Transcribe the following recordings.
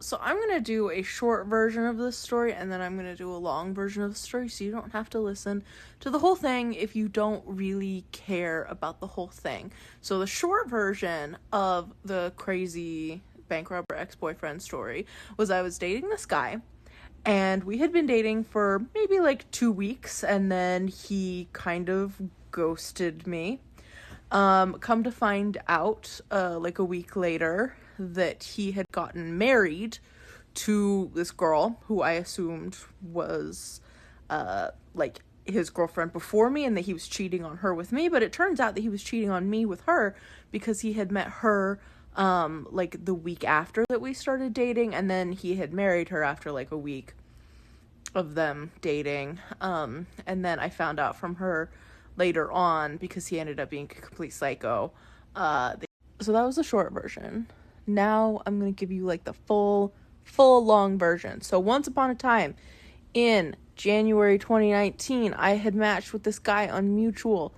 So I'm going to do a short version of this story, and then I'm going to do a long version of the story, so you don't have to listen to the whole thing if you don't really care about the whole thing. So the short version of the crazy bank robber ex-boyfriend story was I was dating this guy, and we had been dating for maybe like 2 weeks, and then he kind of ghosted me. Come to find out, like a week later, that he had gotten married to this girl who I assumed was, like, his girlfriend before me, and that he was cheating on her with me, but it turns out that he was cheating on me with her because he had met her, like, the week after that we started dating, and then he had married her after, like, a week of them dating, and then I found out from her later on, because he ended up being a complete psycho. So that was the short version. Now I'm going to give you like the full long version. So once upon a time in January 2019, I had matched with this guy on Mutual,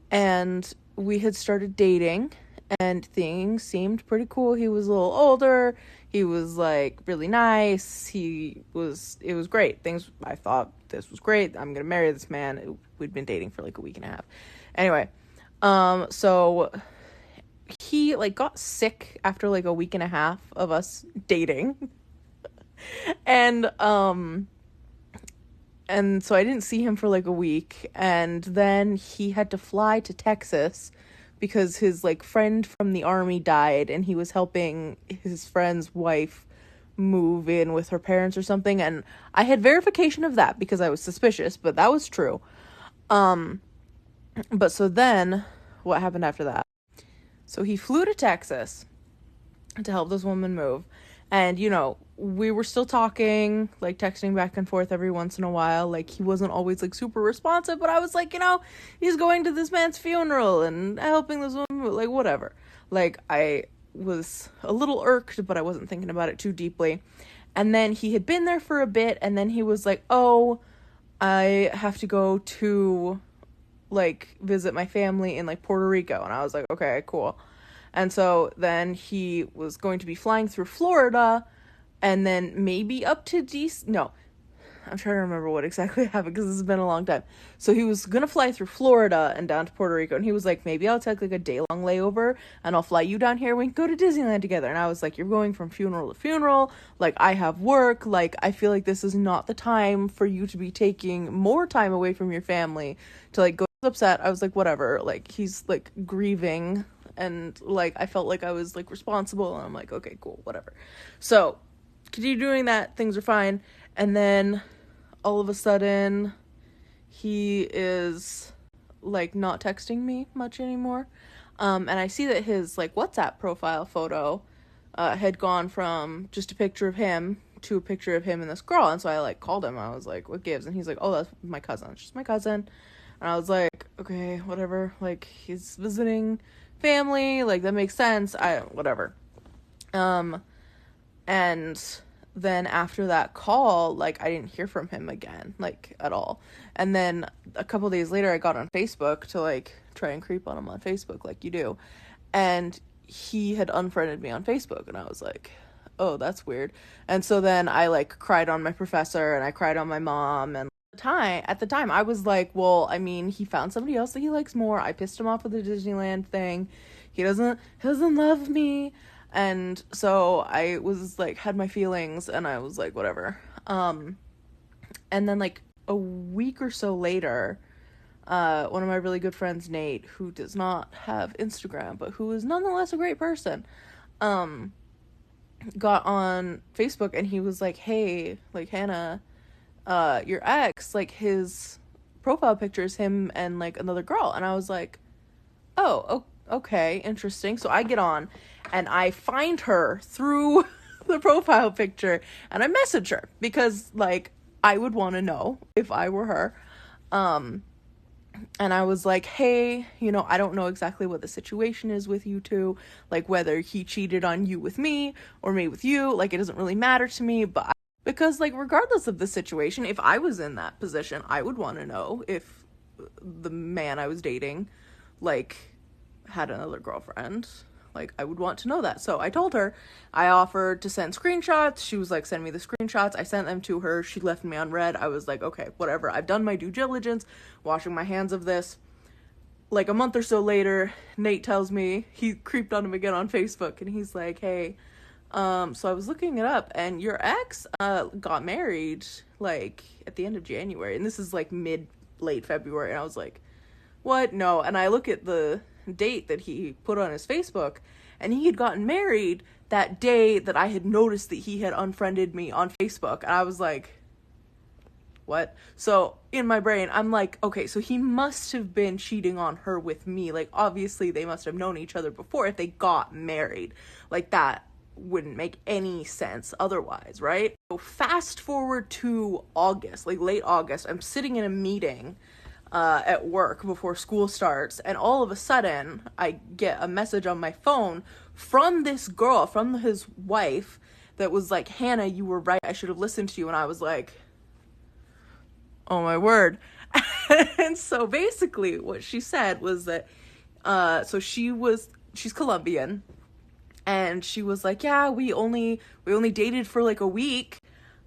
and we had started dating, and things seemed pretty cool. He was a little older. He was like really nice. It was great. I thought this was great. I'm going to marry this man. We'd been dating for like a week and a half. Anyway, so he like got sick after like a week and a half of us dating. And so I didn't see him for like a week, and then he had to fly to Texas because his like friend from the army died, and he was helping his friend's wife move in with her parents or something, and I had verification of that because I was suspicious, but that was true. But so then what happened after that? So he flew to Texas to help this woman move, and we were still talking, like texting back and forth every once in a while. Like, he wasn't always like super responsive, but I was like, he's going to this man's funeral and helping this woman, like, whatever. Like, I was a little irked, but I wasn't thinking about it too deeply. And then he had been there for a bit, and then he was like, oh, I have to go to like visit my family in like Puerto Rico. And I was like, okay, cool. And so then he was going to be flying through Florida, and then maybe up to DC. No, I'm trying to remember what exactly happened because this has been a long time. So he was going to fly through Florida and down to Puerto Rico. And he was like, maybe I'll take like a day-long layover and I'll fly you down here. We can go to Disneyland together. And I was like, you're going from funeral to funeral. Like, I have work. Like, I feel like this is not the time for you to be taking more time away from your family to like go. Upset. I was like, whatever. Like, he's like grieving, and like I felt like I was like responsible, and I'm like, okay, cool, whatever. So continue doing that, things are fine. And then all of a sudden he is like not texting me much anymore, and I see that his like WhatsApp profile photo had gone from just a picture of him to a picture of him and this girl. And so I like called him. I was like, what gives? And he's like, oh, that's my cousin. It's just my cousin. And I was like, okay, whatever, like, he's visiting family, like, that makes sense, whatever. And then after that call, like, I didn't hear from him again, like, at all. And then a couple days later, I got on Facebook to, like, try and creep on him on Facebook, like you do. And he had unfriended me on Facebook, and I was like, oh, that's weird. And so then I, like, cried on my professor, and I cried on my mom, and at the time I was like, well, I mean, he found somebody else that he likes more. I pissed him off with the Disneyland thing. He doesn't love me. And so I was like, had my feelings, and I was like, whatever. And then like a week or so later, one of my really good friends, Nate, who does not have Instagram, but who is nonetheless a great person, got on Facebook, and he was like, hey, like, Hannah, your ex, like, his profile picture is him and like another girl. And I was like, oh, okay, interesting. So I get on and I find her through the profile picture, and I message her because like I would want to know if I were her. And I was like, hey, I don't know exactly what the situation is with you two, like whether he cheated on you with me or me with you, like it doesn't really matter to me, but because, like, regardless of the situation, if I was in that position, I would want to know if the man I was dating, like, had another girlfriend. Like, I would want to know that. So I told her, I offered to send screenshots. She was like, send me the screenshots. I sent them to her. She left me on red. I was like, okay, whatever. I've done my due diligence, washing my hands of this. Like, a month or so later, Nate tells me, he creeped on him again on Facebook, and he's like, hey, so I was looking it up, and your ex, got married, like, at the end of January, and this is, like, late February, and I was like, what? No. And I look at the date that he put on his Facebook, and he had gotten married that day that I had noticed that he had unfriended me on Facebook, and I was like, what? So in my brain, I'm like, okay, so he must have been cheating on her with me. Like, obviously they must have known each other before if they got married. Like, that wouldn't make any sense otherwise, right? So fast forward to August, like late August, I'm sitting in a meeting at work before school starts, and all of a sudden I get a message on my phone from this girl, from his wife, that was like, Hannah, you were right, I should have listened to you. And I was like, oh my word. And so basically what she said was that so she's Colombian, and she was like, yeah, we only dated for like a week.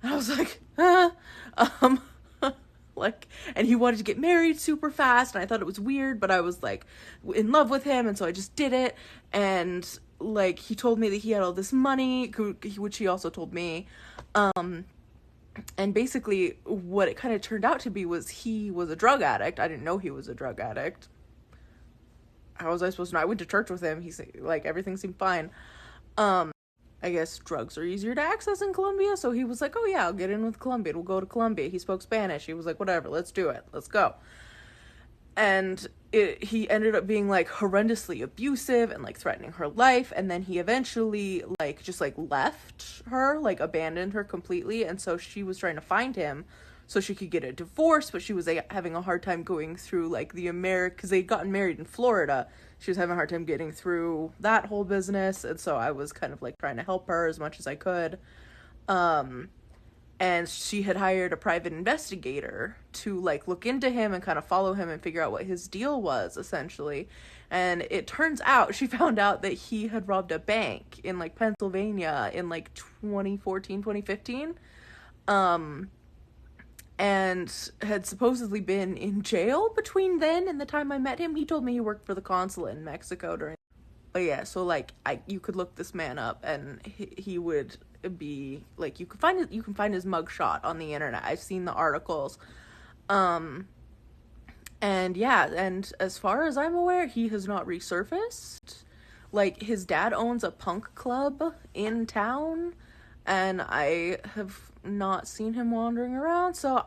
And I was like, like, and he wanted to get married super fast, and I thought it was weird, but I was like in love with him, and so I just did it. And like, he told me that he had all this money, which he also told me. And basically what it kind of turned out to be was he was a drug addict. I didn't know he was a drug addict. How was I supposed to know? I went to church with him. He's like, everything seemed fine. I guess drugs are easier to access in Colombia, so he was like, oh yeah, I'll get in with Colombia. We'll go to Colombia. He spoke Spanish. He was like, whatever, let's do it. Let's go. And he ended up being like horrendously abusive and like threatening her life, and then he eventually like just like left her, like abandoned her completely. And so she was trying to find him so she could get a divorce, but she was like having a hard time going through like the because they'd gotten married in Florida. She was having a hard time getting through that whole business, and so I was kind of like trying to help her as much as I could. And she had hired a private investigator to like look into him and kind of follow him and figure out what his deal was, essentially. And it turns out, she found out that he had robbed a bank in like Pennsylvania in like 2014, 2015. And had supposedly been in jail between then and the time I met him. He told me he worked for the consulate in Mexico during. But yeah, so like you could look this man up, and he would be like, you can find his mugshot on the internet. I've seen the articles. And yeah, and as far as I'm aware, he has not resurfaced. Like, his dad owns a punk club in town, and I have not seen him wandering around, so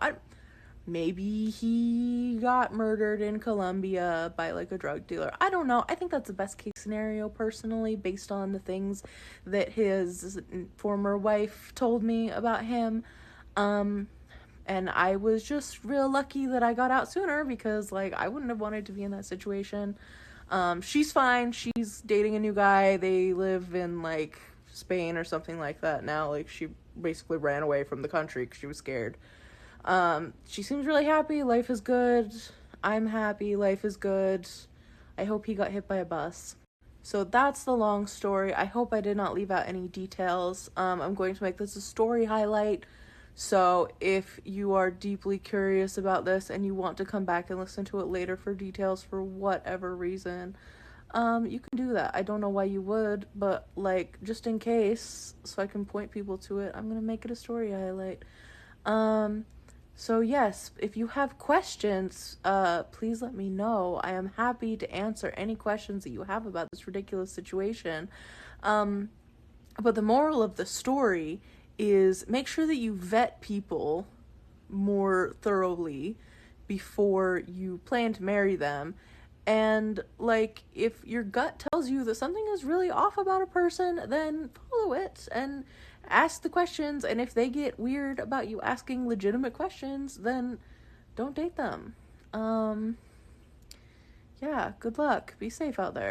maybe he got murdered in Colombia by like a drug dealer. I don't know. I think that's the best case scenario, personally, based on the things that his former wife told me about him. And I was just real lucky that I got out sooner, because like I wouldn't have wanted to be in that situation. She's fine. She's dating a new guy. They live in like Spain or something like that now. Like, she basically ran away from the country because she was scared. She seems really happy. Life is good. I'm happy. Life is good. I hope he got hit by a bus. So that's the long story. I hope I did not leave out any details. I'm going to make this a story highlight. So if you are deeply curious about this and you want to come back and listen to it later for details for whatever reason, you can do that. I don't know why you would, but like, just in case, so I can point people to it, I'm gonna make it a story highlight. So yes, if you have questions, please let me know. I am happy to answer any questions that you have about this ridiculous situation. But the moral of the story is, make sure that you vet people more thoroughly before you plan to marry them. And like, if your gut tells you that something is really off about a person, then follow it and ask the questions. And if they get weird about you asking legitimate questions, then don't date them. Yeah, good luck. Be safe out there.